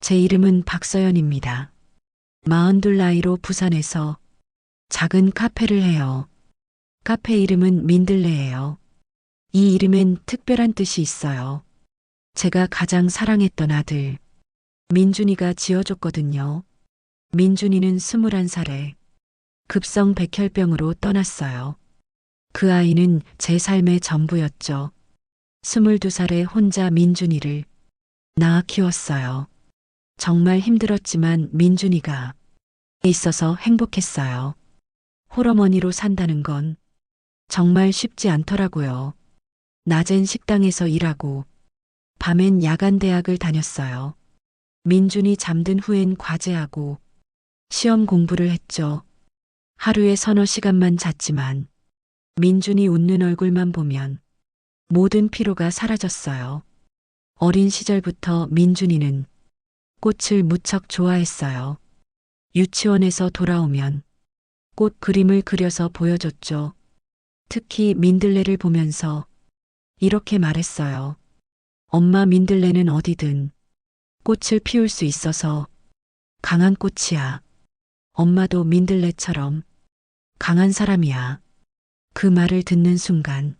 제 이름은 박서연입니다. 42 나이로 부산에서 작은 카페를 해요. 카페 이름은 민들레예요. 이 이름엔 특별한 뜻이 있어요. 제가 가장 사랑했던 아들, 민준이가 지어줬거든요. 민준이는 21살에 급성 백혈병으로 떠났어요. 그 아이는 제 삶의 전부였죠. 22살에 혼자 민준이를 낳아 키웠어요. 정말 힘들었지만 민준이가 있어서 행복했어요. 홀어머니로 산다는 건 정말 쉽지 않더라고요. 낮엔 식당에서 일하고 밤엔 야간 대학을 다녔어요. 민준이 잠든 후엔 과제하고 시험 공부를 했죠. 하루에 서너 시간만 잤지만 민준이 웃는 얼굴만 보면 모든 피로가 사라졌어요. 어린 시절부터 민준이는 꽃을 무척 좋아했어요. 유치원에서 돌아오면 꽃 그림을 그려서 보여줬죠. 특히 민들레를 보면서 이렇게 말했어요. 엄마, 민들레는 어디든 꽃을 피울 수 있어서 강한 꽃이야. 엄마도 민들레처럼 강한 사람이야. 그 말을 듣는 순간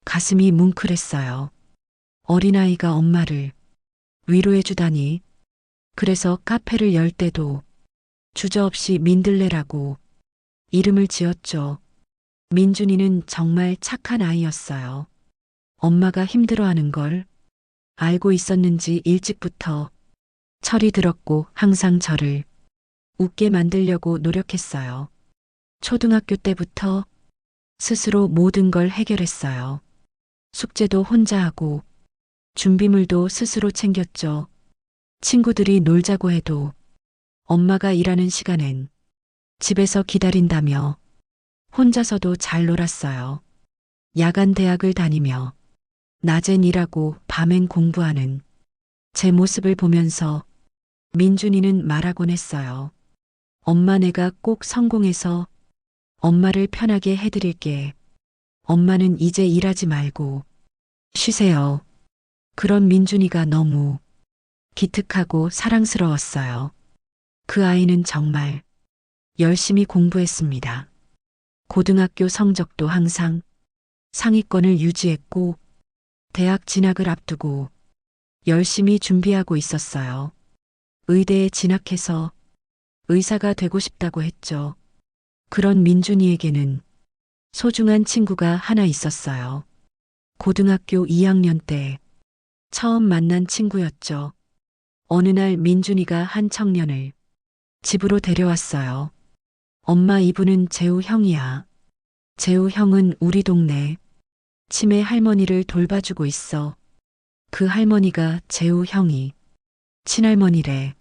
가슴이 뭉클했어요. 어린아이가 엄마를 위로해주다니. 그래서 카페를 열 때도 주저없이 민들레라고 이름을 지었죠. 민준이는 정말 착한 아이였어요. 엄마가 힘들어하는 걸 알고 있었는지 일찍부터 철이 들었고 항상 저를 웃게 만들려고 노력했어요. 초등학교 때부터 스스로 모든 걸 해결했어요. 숙제도 혼자 하고 준비물도 스스로 챙겼죠. 친구들이 놀자고 해도 엄마가 일하는 시간엔 집에서 기다린다며 혼자서도 잘 놀았어요. 야간 대학을 다니며 낮엔 일하고 밤엔 공부하는 제 모습을 보면서 민준이는 말하곤 했어요. 엄마, 내가 꼭 성공해서 엄마를 편하게 해드릴게. 엄마는 이제 일하지 말고 쉬세요. 그런 민준이가 너무 기특하고 사랑스러웠어요. 그 아이는 정말 열심히 공부했습니다. 고등학교 성적도 항상 상위권을 유지했고 대학 진학을 앞두고 열심히 준비하고 있었어요. 의대에 진학해서 의사가 되고 싶다고 했죠. 그런 민준이에게는 소중한 친구가 하나 있었어요. 고등학교 2학년 때 처음 만난 친구였죠. 어느 날 민준이가 한 청년을 집으로 데려왔어요. 엄마, 이분은 재우 형이야. 재우 형은 우리 동네 치매 할머니를 돌봐주고 있어. 그 할머니가 재우 형이 친할머니래.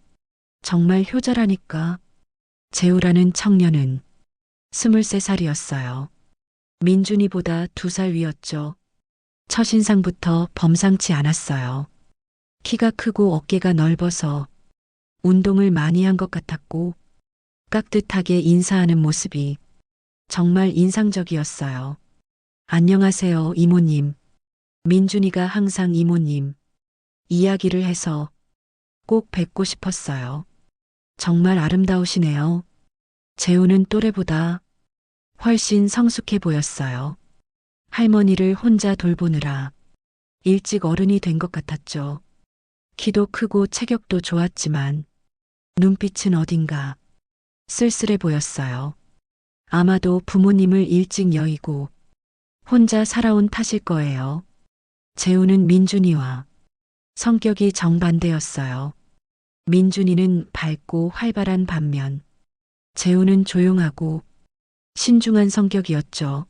정말 효자라니까. 재우라는 청년은 23살이었어요. 민준이보다 2살 위였죠. 첫인상부터 범상치 않았어요. 키가 크고 어깨가 넓어서 운동을 많이 한 것 같았고 깍듯하게 인사하는 모습이 정말 인상적이었어요. 안녕하세요, 이모님. 민준이가 항상 이모님 이야기를 해서 꼭 뵙고 싶었어요. 정말 아름다우시네요. 재우는 또래보다 훨씬 성숙해 보였어요. 할머니를 혼자 돌보느라 일찍 어른이 된 것 같았죠. 키도 크고 체격도 좋았지만 눈빛은 어딘가 쓸쓸해 보였어요. 아마도 부모님을 일찍 여의고 혼자 살아온 탓일 거예요. 재우는 민준이와 성격이 정반대였어요. 민준이는 밝고 활발한 반면 재우는 조용하고 신중한 성격이었죠.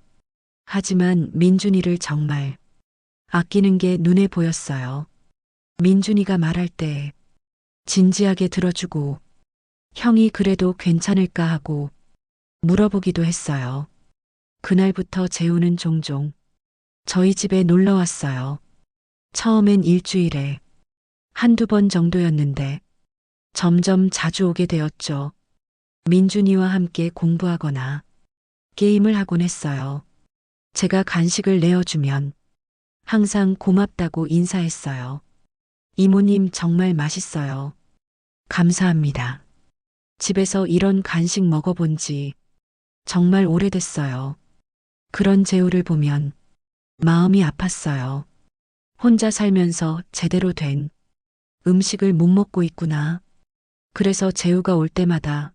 하지만 민준이를 정말 아끼는 게 눈에 보였어요. 민준이가 말할 때 진지하게 들어주고 형이 그래도 괜찮을까 하고 물어보기도 했어요. 그날부터 재우는 종종 저희 집에 놀러 왔어요. 처음엔 일주일에 한두 번 정도였는데 점점 자주 오게 되었죠. 민준이와 함께 공부하거나 게임을 하곤 했어요. 제가 간식을 내어주면 항상 고맙다고 인사했어요. 이모님 정말 맛있어요. 감사합니다. 집에서 이런 간식 먹어본 지 정말 오래됐어요. 그런 재우를 보면 마음이 아팠어요. 혼자 살면서 제대로 된 음식을 못 먹고 있구나. 그래서 재우가 올 때마다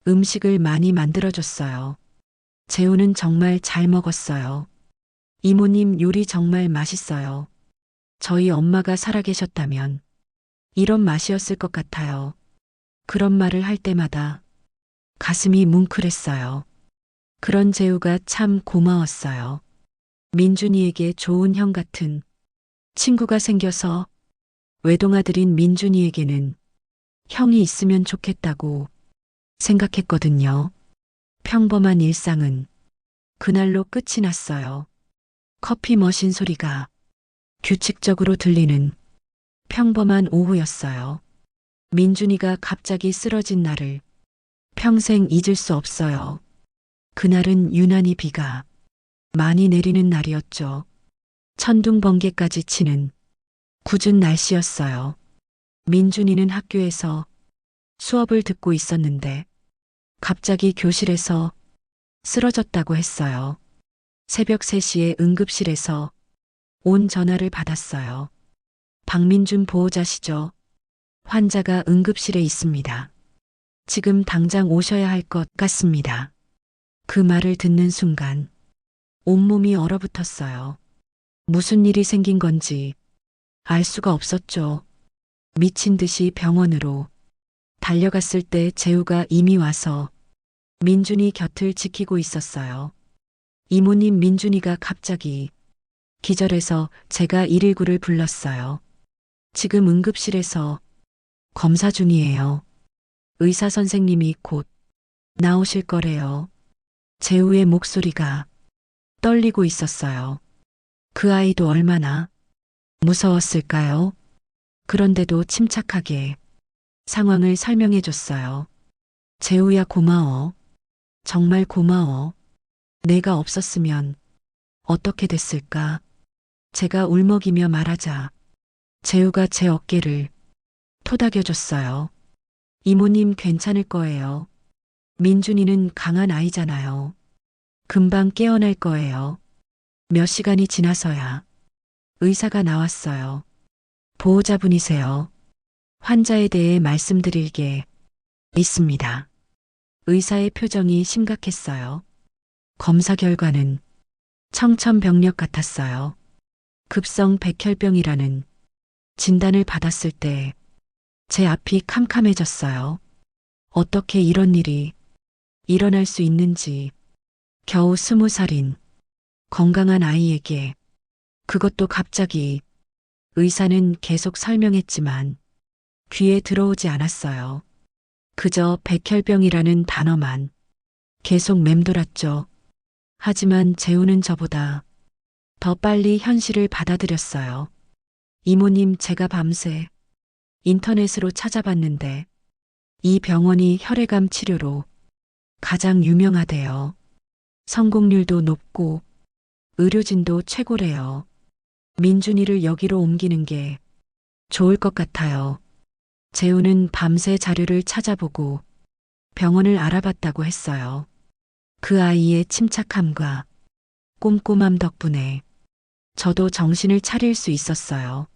음식을 많이 만들어줬어요. 재우는 정말 잘 먹었어요. 이모님 요리 정말 맛있어요. 저희 엄마가 살아계셨다면 이런 맛이었을 것 같아요. 그런 말을 할 때마다 가슴이 뭉클했어요. 그런 재우가 참 고마웠어요. 민준이에게 좋은 형 같은 친구가 생겨서 외동아들인 민준이에게는 형이 있으면 좋겠다고 생각했거든요. 평범한 일상은 그날로 끝이 났어요. 커피 머신 소리가 규칙적으로 들리는 평범한 오후였어요. 민준이가 갑자기 쓰러진 날을 평생 잊을 수 없어요. 그날은 유난히 비가 많이 내리는 날이었죠. 천둥 번개까지 치는 궂은 날씨였어요. 민준이는 학교에서 수업을 듣고 있었는데 갑자기 교실에서 쓰러졌다고 했어요. 새벽 3시에 응급실에서 온 전화를 받았어요. 박민준 보호자시죠? 환자가 응급실에 있습니다. 지금 당장 오셔야 할 것 같습니다. 그 말을 듣는 순간 온몸이 얼어붙었어요. 무슨 일이 생긴 건지 알 수가 없었죠. 미친 듯이 병원으로 달려갔을 때 재우가 이미 와서 민준이 곁을 지키고 있었어요. 이모님 민준이가 갑자기 기절해서 제가 119를 불렀어요. 지금 응급실에서 검사 중이에요. 의사 선생님이 곧 나오실 거래요. 재우의 목소리가 떨리고 있었어요. 그 아이도 얼마나 무서웠을까요? 그런데도 침착하게 상황을 설명해 줬어요. 재우야 고마워. 정말 고마워. 내가 없었으면 어떻게 됐을까? 제가 울먹이며 말하자 재우가 제 어깨를 토닥여줬어요. 이모님 괜찮을 거예요. 민준이는 강한 아이잖아요. 금방 깨어날 거예요. 몇 시간이 지나서야 의사가 나왔어요. 보호자분이세요. 환자에 대해 말씀드릴 게 있습니다. 의사의 표정이 심각했어요. 검사 결과는 청천벽력 같았어요. 급성 백혈병이라는 진단을 받았을 때 제 앞이 캄캄해졌어요. 어떻게 이런 일이 일어날 수 있는지 겨우 20살인 건강한 아이에게 그것도 갑자기 의사는 계속 설명했지만 귀에 들어오지 않았어요. 그저 백혈병이라는 단어만 계속 맴돌았죠. 하지만 재우는 저보다 더 빨리 현실을 받아들였어요. 이모님 제가 밤새 인터넷으로 찾아봤는데 이 병원이 혈액암 치료로 가장 유명하대요. 성공률도 높고 의료진도 최고래요. 민준이를 여기로 옮기는 게 좋을 것 같아요. 재우는 밤새 자료를 찾아보고 병원을 알아봤다고 했어요. 그 아이의 침착함과 꼼꼼함 덕분에 저도 정신을 차릴 수 있었어요.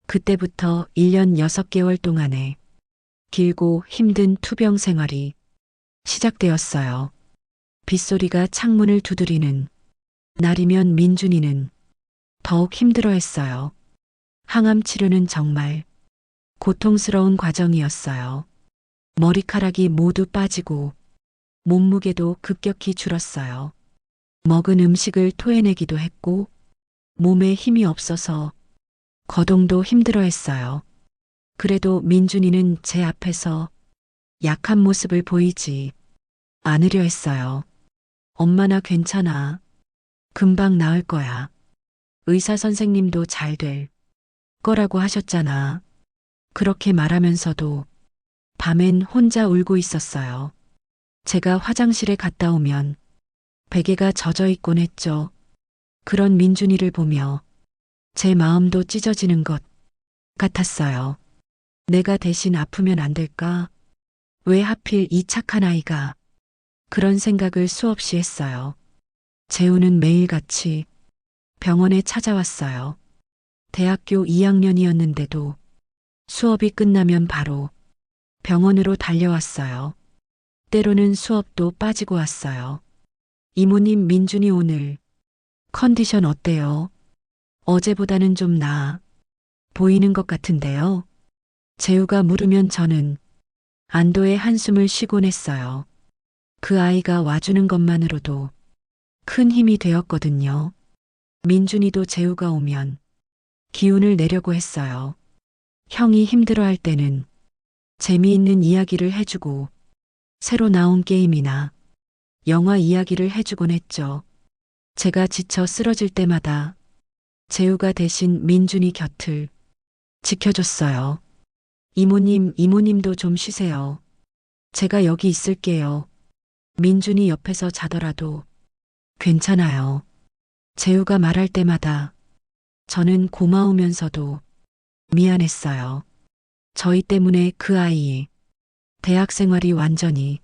그때부터 1년 6개월 동안의 길고 힘든 투병 생활이 시작되었어요. 빗소리가 창문을 두드리는 날이면 민준이는 더욱 힘들어했어요. 항암 치료는 정말 고통스러운 과정이었어요. 머리카락이 모두 빠지고 몸무게도 급격히 줄었어요. 먹은 음식을 토해내기도 했고 몸에 힘이 없어서 거동도 힘들어했어요. 그래도 민준이는 제 앞에서 약한 모습을 보이지 않으려 했어요. 엄마 나 괜찮아. 금방 나을 거야. 의사 선생님도 잘 될 거라고 하셨잖아. 그렇게 말하면서도 밤엔 혼자 울고 있었어요. 제가 화장실에 갔다 오면 베개가 젖어 있곤 했죠. 그런 민준이를 보며 제 마음도 찢어지는 것 같았어요. 내가 대신 아프면 안 될까? 왜 하필 이 착한 아이가? 그런 생각을 수없이 했어요. 재우는 매일같이 병원에 찾아왔어요. 대학교 2학년이었는데도 수업이 끝나면 바로 병원으로 달려왔어요. 때로는 수업도 빠지고 왔어요. 이모님, 민준이 오늘 컨디션 어때요? 어제보다는 좀 나아 보이는 것 같은데요. 재우가 물으면 저는 안도의 한숨을 쉬곤 했어요. 그 아이가 와주는 것만으로도 큰 힘이 되었거든요. 민준이도 재우가 오면 기운을 내려고 했어요. 형이 힘들어할 때는 재미있는 이야기를 해주고 새로 나온 게임이나 영화 이야기를 해주곤 했죠. 제가 지쳐 쓰러질 때마다 재우가 대신 민준이 곁을 지켜줬어요. 이모님, 이모님도 좀 쉬세요. 제가 여기 있을게요. 민준이 옆에서 자더라도 괜찮아요. 재우가 말할 때마다 저는 고마우면서도 미안했어요. 저희 때문에 그 아이 대학 생활이 완전히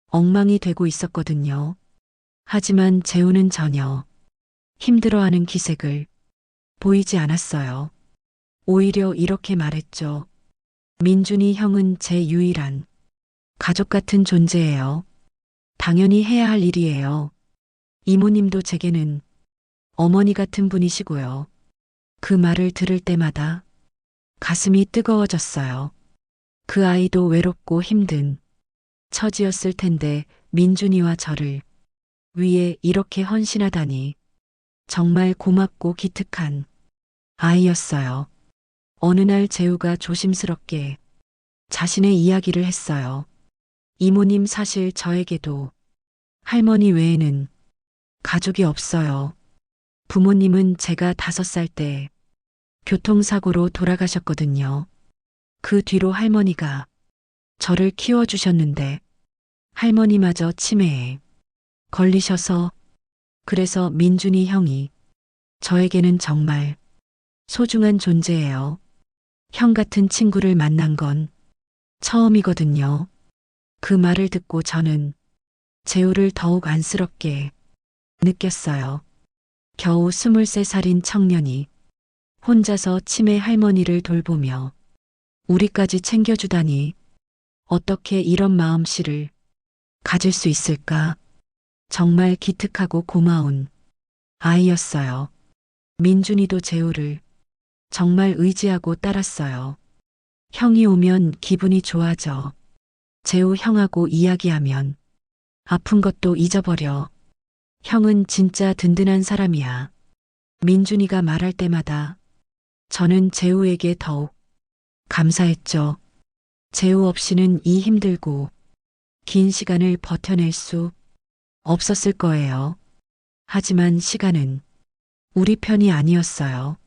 엉망이 되고 있었거든요. 하지만 재우는 전혀 힘들어하는 기색을 보이지 않았어요. 오히려 이렇게 말했죠. 민준이 형은 제 유일한 가족 같은 존재예요. 당연히 해야 할 일이에요. 이모님도 제게는 어머니 같은 분이시고요. 그 말을 들을 때마다 가슴이 뜨거워졌어요. 그 아이도 외롭고 힘든 처지였을 텐데 민준이와 저를 위해 이렇게 헌신하다니 정말 고맙고 기특한 아이였어요. 어느 날 재우가 조심스럽게 자신의 이야기를 했어요. 이모님, 사실 저에게도 할머니 외에는 가족이 없어요. 부모님은 제가 5살 때 교통사고로 돌아가셨거든요. 그 뒤로 할머니가 저를 키워주셨는데 할머니마저 치매에 걸리셔서, 그래서 민준이 형이 저에게는 정말 소중한 존재예요. 형 같은 친구를 만난 건 처음이거든요. 그 말을 듣고 저는 재우를 더욱 안쓰럽게 느꼈어요. 겨우 23살인 청년이 혼자서 치매 할머니를 돌보며 우리까지 챙겨주다니 어떻게 이런 마음씨를 가질 수 있을까? 정말 기특하고 고마운 아이였어요. 민준이도 재우를 정말 의지하고 따랐어요. 형이 오면 기분이 좋아져. 재우 형하고 이야기하면 아픈 것도 잊어버려. 형은 진짜 든든한 사람이야. 민준이가 말할 때마다 저는 재우에게 더욱 감사했죠. 재우 없이는 이 힘들고 긴 시간을 버텨낼 수 없었을 거예요. 하지만 시간은 우리 편이 아니었어요.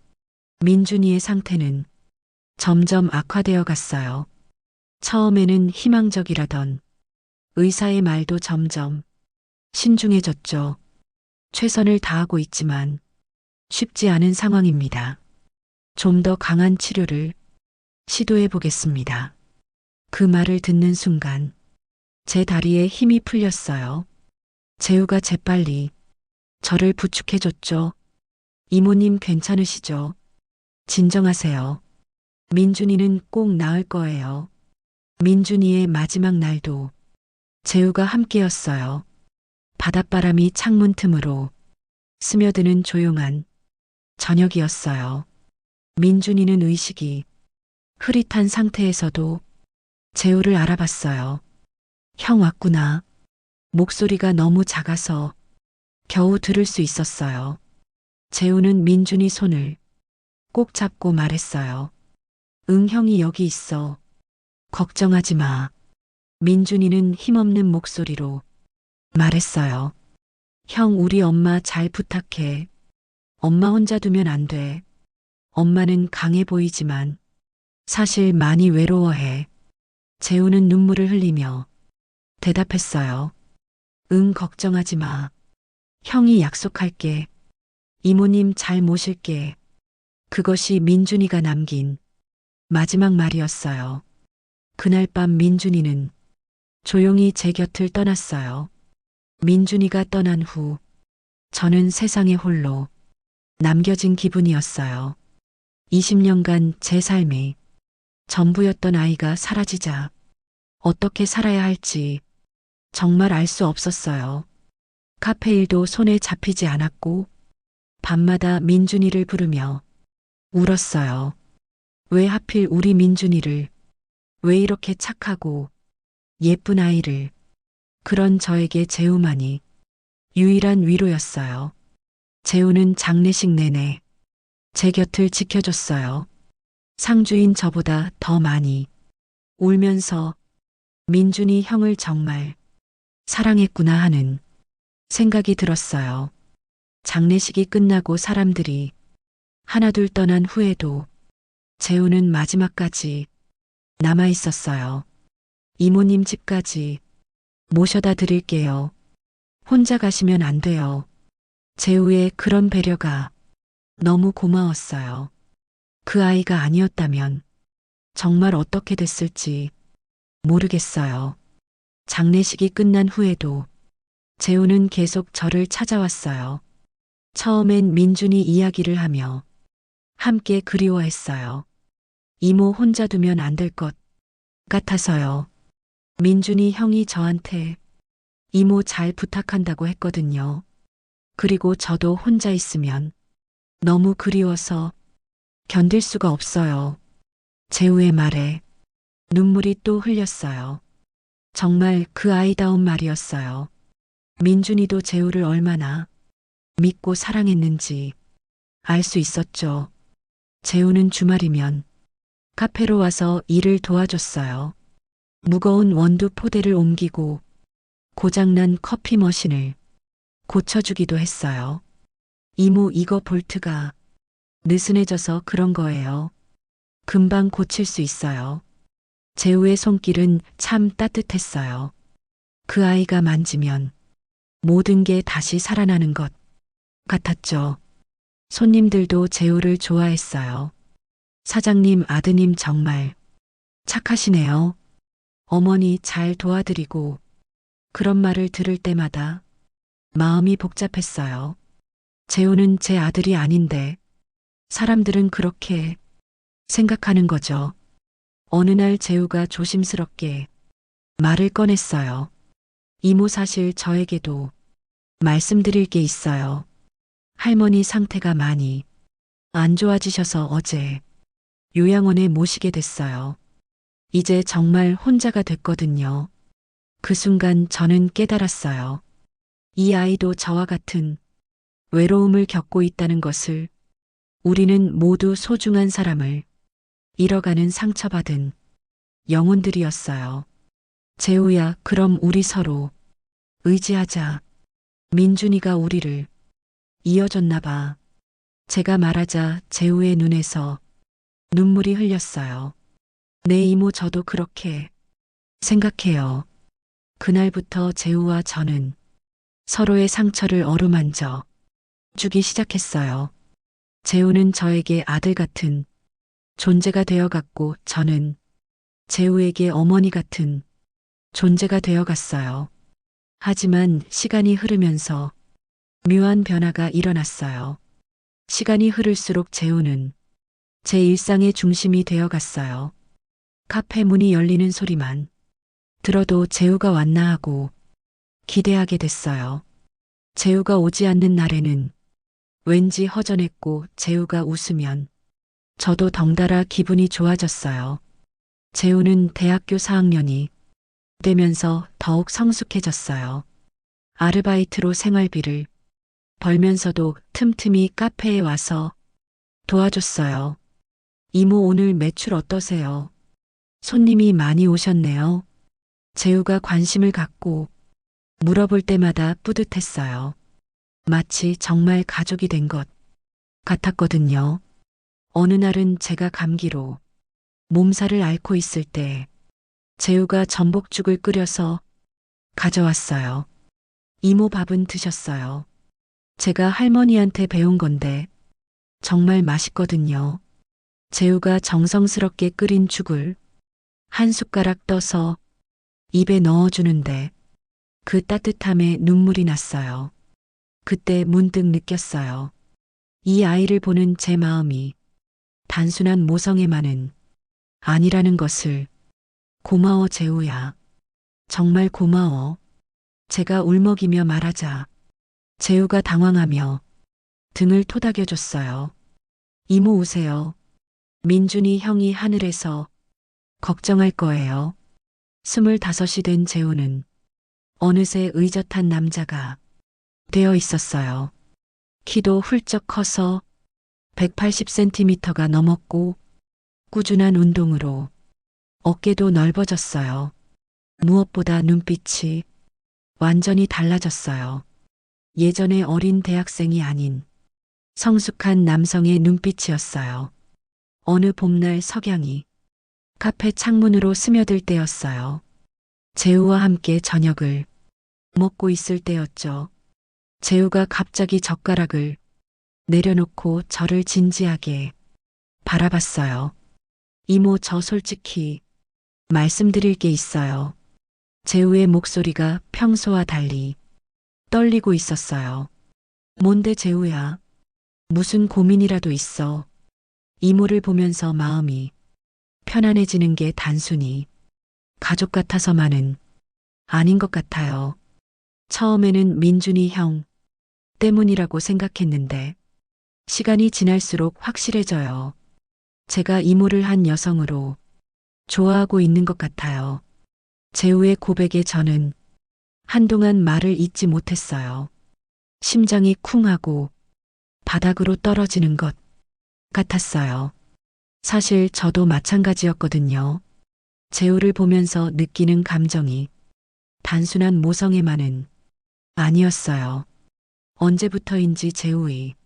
민준이의 상태는 점점 악화되어 갔어요. 처음에는 희망적이라던 의사의 말도 점점 신중해졌죠. 최선을 다하고 있지만 쉽지 않은 상황입니다. 좀 더 강한 치료를 시도해 보겠습니다. 그 말을 듣는 순간 제 다리에 힘이 풀렸어요. 재우가 재빨리 저를 부축해 줬죠. 이모님, 괜찮으시죠? 진정하세요. 민준이는 꼭 나을 거예요. 민준이의 마지막 날도 재우가 함께였어요. 바닷바람이 창문 틈으로 스며드는 조용한 저녁이었어요. 민준이는 의식이 흐릿한 상태에서도 재우를 알아봤어요. 형 왔구나. 목소리가 너무 작아서 겨우 들을 수 있었어요. 재우는 민준이 손을 꼭 잡고 말했어요. 응, 형이 여기 있어. 걱정하지 마. 민준이는 힘없는 목소리로 말했어요. 형, 우리 엄마 잘 부탁해. 엄마 혼자 두면 안 돼. 엄마는 강해 보이지만 사실 많이 외로워해. 재우는 눈물을 흘리며 대답했어요. 응, 걱정하지 마. 형이 약속할게. 이모님 잘 모실게. 그것이 민준이가 남긴 마지막 말이었어요. 그날 밤 민준이는 조용히 제 곁을 떠났어요. 민준이가 떠난 후 저는 세상에 홀로 남겨진 기분이었어요. 20년간 제 삶이 전부였던 아이가 사라지자 어떻게 살아야 할지 정말 알 수 없었어요. 카페 일도 손에 잡히지 않았고 밤마다 민준이를 부르며 울었어요. 왜 하필 우리 민준이를, 왜 이렇게 착하고 예쁜 아이를, 그런 저에게 재우만이 유일한 위로였어요. 재우는 장례식 내내 제 곁을 지켜줬어요. 상주인 저보다 더 많이 울면서 민준이 형을 정말 사랑했구나 하는 생각이 들었어요. 장례식이 끝나고 사람들이 하나둘 떠난 후에도 재우는 마지막까지 남아 있었어요. 이모님 집까지 모셔다 드릴게요. 혼자 가시면 안 돼요. 재우의 그런 배려가 너무 고마웠어요. 그 아이가 아니었다면 정말 어떻게 됐을지 모르겠어요. 장례식이 끝난 후에도 재우는 계속 저를 찾아왔어요. 처음엔 민준이 이야기를 하며 함께 그리워했어요. 이모 혼자 두면 안 될 것 같아서요. 민준이 형이 저한테 이모 잘 부탁한다고 했거든요. 그리고 저도 혼자 있으면 너무 그리워서 견딜 수가 없어요. 재우의 말에 눈물이 또 흘렸어요. 정말 그 아이다운 말이었어요. 민준이도 재우를 얼마나 믿고 사랑했는지 알 수 있었죠. 재우는 주말이면 카페로 와서 일을 도와줬어요. 무거운 원두 포대를 옮기고 고장난 커피 머신을 고쳐주기도 했어요. 이모 이거 볼트가 느슨해져서 그런 거예요. 금방 고칠 수 있어요. 재우의 손길은 참 따뜻했어요. 그 아이가 만지면 모든 게 다시 살아나는 것 같았죠. 손님들도 재우를 좋아했어요. 사장님 아드님 정말 착하시네요. 어머니 잘 도와드리고 그런 말을 들을 때마다 마음이 복잡했어요. 재우는 제 아들이 아닌데 사람들은 그렇게 생각하는 거죠. 어느 날 재우가 조심스럽게 말을 꺼냈어요. 이모 사실 저에게도 말씀드릴 게 있어요. 할머니 상태가 많이 안 좋아지셔서 어제 요양원에 모시게 됐어요. 이제 정말 혼자가 됐거든요. 그 순간 저는 깨달았어요. 이 아이도 저와 같은 외로움을 겪고 있다는 것을. 우리는 모두 소중한 사람을 잃어가는 상처받은 영혼들이었어요. 재우야, 그럼 우리 서로 의지하자. 민준이가 우리를 이어줬나 봐. 제가 말하자 재우의 눈에서 눈물이 흘렸어요. 네 이모 저도 그렇게 생각해요. 그날부터 재우와 저는 서로의 상처를 어루만져 주기 시작했어요. 재우는 저에게 아들 같은 존재가 되어갔고 저는 재우에게 어머니 같은 존재가 되어갔어요. 하지만 시간이 흐르면서 묘한 변화가 일어났어요. 시간이 흐를수록 재우는 제 일상의 중심이 되어갔어요. 카페 문이 열리는 소리만 들어도 재우가 왔나 하고 기대하게 됐어요. 재우가 오지 않는 날에는 왠지 허전했고 재우가 웃으면 저도 덩달아 기분이 좋아졌어요. 재우는 대학교 4학년이 되면서 더욱 성숙해졌어요. 아르바이트로 생활비를 벌면서도 틈틈이 카페에 와서 도와줬어요. 이모 오늘 매출 어떠세요? 손님이 많이 오셨네요. 재우가 관심을 갖고 물어볼 때마다 뿌듯했어요. 마치 정말 가족이 된 것 같았거든요. 어느 날은 제가 감기로 몸살을 앓고 있을 때 재우가 전복죽을 끓여서 가져왔어요. 이모 밥은 드셨어요. 제가 할머니한테 배운 건데 정말 맛있거든요. 재우가 정성스럽게 끓인 죽을 한 숟가락 떠서 입에 넣어주는데 그 따뜻함에 눈물이 났어요. 그때 문득 느꼈어요. 이 아이를 보는 제 마음이 단순한 모성애만은 아니라는 것을. 고마워, 재우야. 정말 고마워. 제가 울먹이며 말하자 재우가 당황하며 등을 토닥여줬어요. 이모 우세요. 민준이 형이 하늘에서 걱정할 거예요. 25이 된 재우는 어느새 의젓한 남자가 되어 있었어요. 키도 훌쩍 커서 180cm가 넘었고 꾸준한 운동으로 어깨도 넓어졌어요. 무엇보다 눈빛이 완전히 달라졌어요. 예전의 어린 대학생이 아닌 성숙한 남성의 눈빛이었어요. 어느 봄날 석양이 카페 창문으로 스며들 때였어요. 재우와 함께 저녁을 먹고 있을 때였죠. 재우가 갑자기 젓가락을 내려놓고 저를 진지하게 바라봤어요. 이모, 저 솔직히 말씀드릴 게 있어요. 재우의 목소리가 평소와 달리 떨리고 있었어요. 뭔데, 재우야? 무슨 고민이라도 있어? 이모를 보면서 마음이 편안해지는 게 단순히 가족 같아서만은 아닌 것 같아요. 처음에는 민준이 형 때문이라고 생각했는데 시간이 지날수록 확실해져요. 제가 이모를 한 여성으로 좋아하고 있는 것 같아요. 재우의 고백에 저는 한동안 말을 잇지 못했어요. 심장이 쿵하고 바닥으로 떨어지는 것 같았어요. 사실 저도 마찬가지였거든요. 재우를 보면서 느끼는 감정이 단순한 모성애만은 아니었어요. 언제부터인지 재우의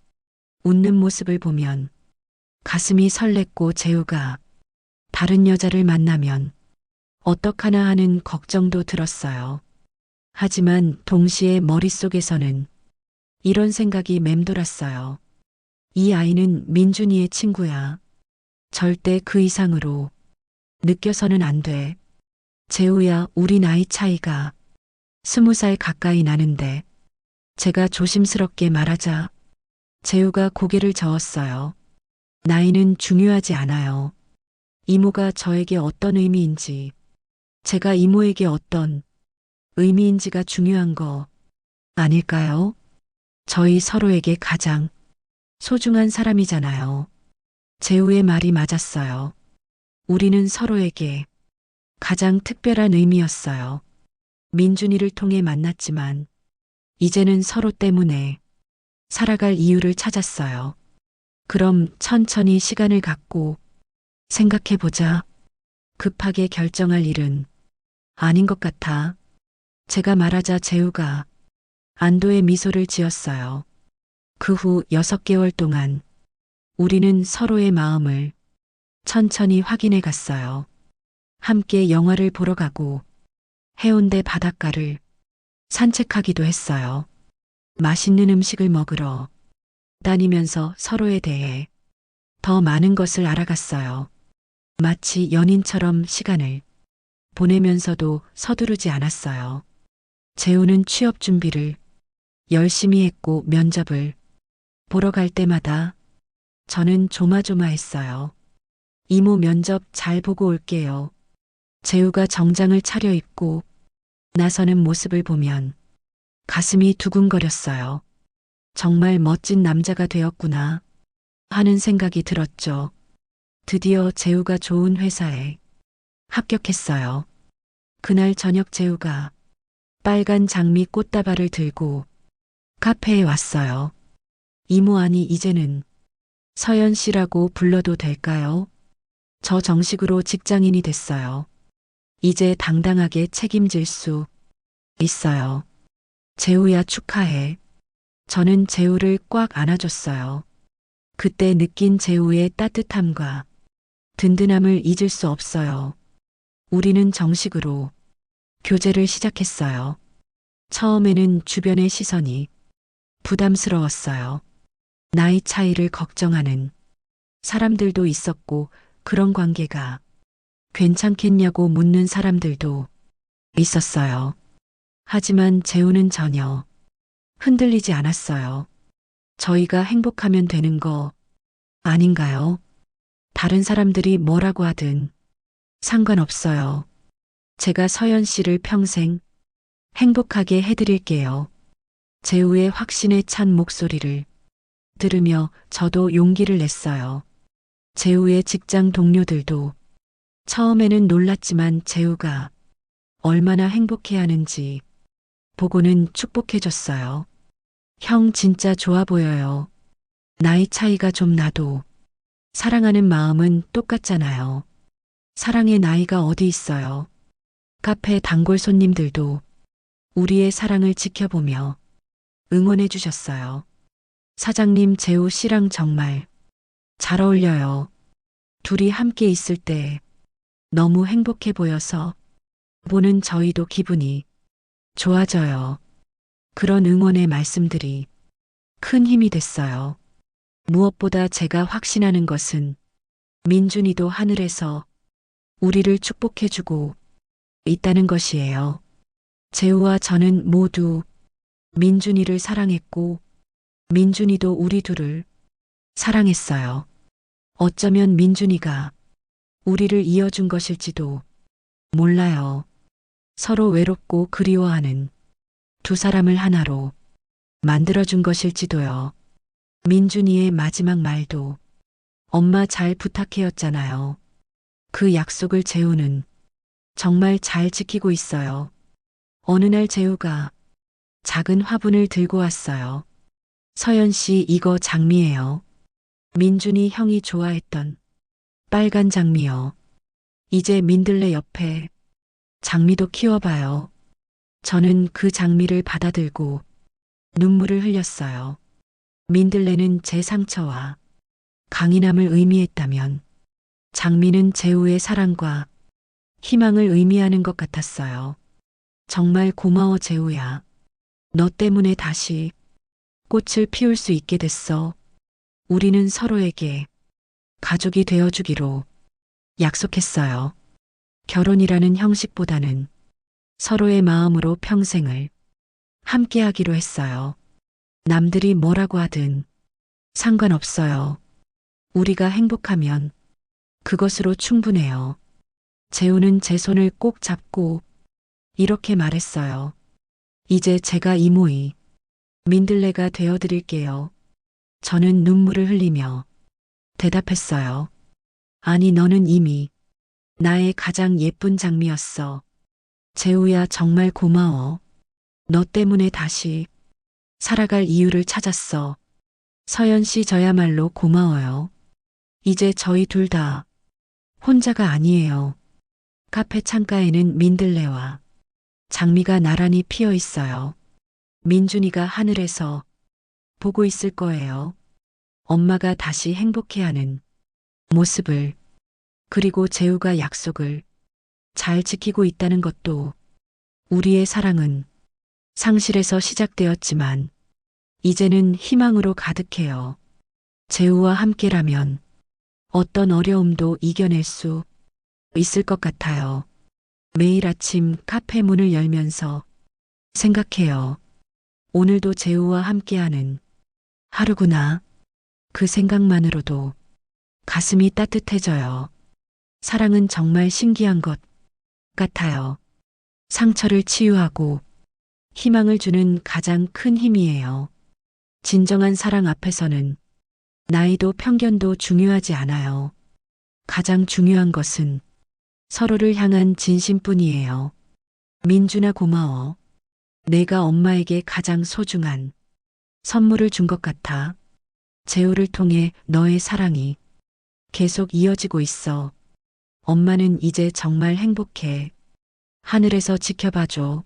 웃는 모습을 보면 가슴이 설렜고 재우가 다른 여자를 만나면 어떡하나 하는 걱정도 들었어요. 하지만 동시에 머릿속에서는 이런 생각이 맴돌았어요. 이 아이는 민준이의 친구야. 절대 그 이상으로 느껴서는 안 돼. 재우야, 우리 나이 차이가 20살 가까이 나는데. 제가 조심스럽게 말하자 재우가 고개를 저었어요. 나이는 중요하지 않아요. 이모가 저에게 어떤 의미인지, 제가 이모에게 어떤 의미인지가 중요한 거 아닐까요? 저희 서로에게 가장 소중한 사람이잖아요. 재우의 말이 맞았어요. 우리는 서로에게 가장 특별한 의미였어요. 민준이를 통해 만났지만 이제는 서로 때문에 살아갈 이유를 찾았어요. 그럼 천천히 시간을 갖고 생각해보자. 급하게 결정할 일은 아닌 것 같아. 제가 말하자 재우가 안도의 미소를 지었어요. 그 후 6개월 동안 우리는 서로의 마음을 천천히 확인해 갔어요. 함께 영화를 보러 가고 해운대 바닷가를 산책하기도 했어요. 맛있는 음식을 먹으러 다니면서 서로에 대해 더 많은 것을 알아갔어요. 마치 연인처럼 시간을 보내면서도 서두르지 않았어요. 재우는 취업 준비를 열심히 했고 면접을 보러 갈 때마다 저는 조마조마했어요. 이모, 면접 잘 보고 올게요. 재우가 정장을 차려입고 나서는 모습을 보면 가슴이 두근거렸어요. 정말 멋진 남자가 되었구나 하는 생각이 들었죠. 드디어 재우가 좋은 회사에 합격했어요. 그날 저녁 재우가 빨간 장미 꽃다발을 들고 카페에 왔어요. 이모, 아니 이제는 서연 씨라고 불러도 될까요? 저 정식으로 직장인이 됐어요. 이제 당당하게 책임질 수 있어요. 재우야, 축하해. 저는 재우를 꽉 안아줬어요. 그때 느낀 재우의 따뜻함과 든든함을 잊을 수 없어요. 우리는 정식으로 교제를 시작했어요. 처음에는 주변의 시선이 부담스러웠어요. 나이 차이를 걱정하는 사람들도 있었고 그런 관계가 괜찮겠냐고 묻는 사람들도 있었어요. 하지만 재우는 전혀 흔들리지 않았어요. 저희가 행복하면 되는 거 아닌가요? 다른 사람들이 뭐라고 하든 상관없어요. 제가 서연 씨를 평생 행복하게 해드릴게요. 재우의 확신에 찬 목소리를 들으며 저도 용기를 냈어요. 재우의 직장 동료들도 처음에는 놀랐지만 재우가 얼마나 행복해하는지 보고는 축복해줬어요. 형 진짜 좋아 보여요. 나이 차이가 좀 나도 사랑하는 마음은 똑같잖아요. 사랑의 나이가 어디 있어요. 카페 단골 손님들도 우리의 사랑을 지켜보며 응원해 주셨어요. 사장님 재우 씨랑 정말 잘 어울려요. 둘이 함께 있을 때 너무 행복해 보여서 보는 저희도 기분이 좋아져요. 그런 응원의 말씀들이 큰 힘이 됐어요. 무엇보다 제가 확신하는 것은 민준이도 하늘에서 우리를 축복해주고 있다는 것이에요. 재우와 저는 모두 민준이를 사랑했고 민준이도 우리 둘을 사랑했어요. 어쩌면 민준이가 우리를 이어준 것일지도 몰라요. 서로 외롭고 그리워하는 두 사람을 하나로 만들어준 것일지도요. 민준이의 마지막 말도 엄마 잘 부탁해였잖아요. 그 약속을 재우는 정말 잘 지키고 있어요. 어느 날 재우가 작은 화분을 들고 왔어요. 서연 씨 이거 장미예요. 민준이 형이 좋아했던 빨간 장미요. 이제 민들레 옆에 장미도 키워봐요. 저는 그 장미를 받아들고 눈물을 흘렸어요. 민들레는 제 상처와 강인함을 의미했다면 장미는 재우의 사랑과 희망을 의미하는 것 같았어요. 정말 고마워 재우야. 너 때문에 다시 꽃을 피울 수 있게 됐어. 우리는 서로에게 가족이 되어주기로 약속했어요. 결혼이라는 형식보다는 서로의 마음으로 평생을 함께하기로 했어요. 남들이 뭐라고 하든 상관없어요. 우리가 행복하면 그것으로 충분해요. 재우는 제 손을 꼭 잡고 이렇게 말했어요. 이제 제가 이모이 민들레가 되어드릴게요. 저는 눈물을 흘리며 대답했어요. 아니 너는 이미 나의 가장 예쁜 장미였어. 재우야 정말 고마워. 너 때문에 다시 살아갈 이유를 찾았어. 서연 씨 저야말로 고마워요. 이제 저희 둘 다 혼자가 아니에요. 카페 창가에는 민들레와 장미가 나란히 피어 있어요. 민준이가 하늘에서 보고 있을 거예요. 엄마가 다시 행복해하는 모습을, 그리고 재우가 약속을 잘 지키고 있다는 것도. 우리의 사랑은 상실에서 시작되었지만 이제는 희망으로 가득해요. 재우와 함께라면 어떤 어려움도 이겨낼 수 있을 것 같아요. 매일 아침 카페 문을 열면서 생각해요. 오늘도 재우와 함께하는 하루구나. 그 생각만으로도 가슴이 따뜻해져요. 사랑은 정말 신기한 것 같아요. 상처를 치유하고 희망을 주는 가장 큰 힘이에요. 진정한 사랑 앞에서는 나이도 편견도 중요하지 않아요. 가장 중요한 것은 서로를 향한 진심뿐이에요. 민준아 고마워. 내가 엄마에게 가장 소중한 선물을 준 것 같아. 재우를 통해 너의 사랑이 계속 이어지고 있어. 엄마는 이제 정말 행복해. 하늘에서 지켜봐줘.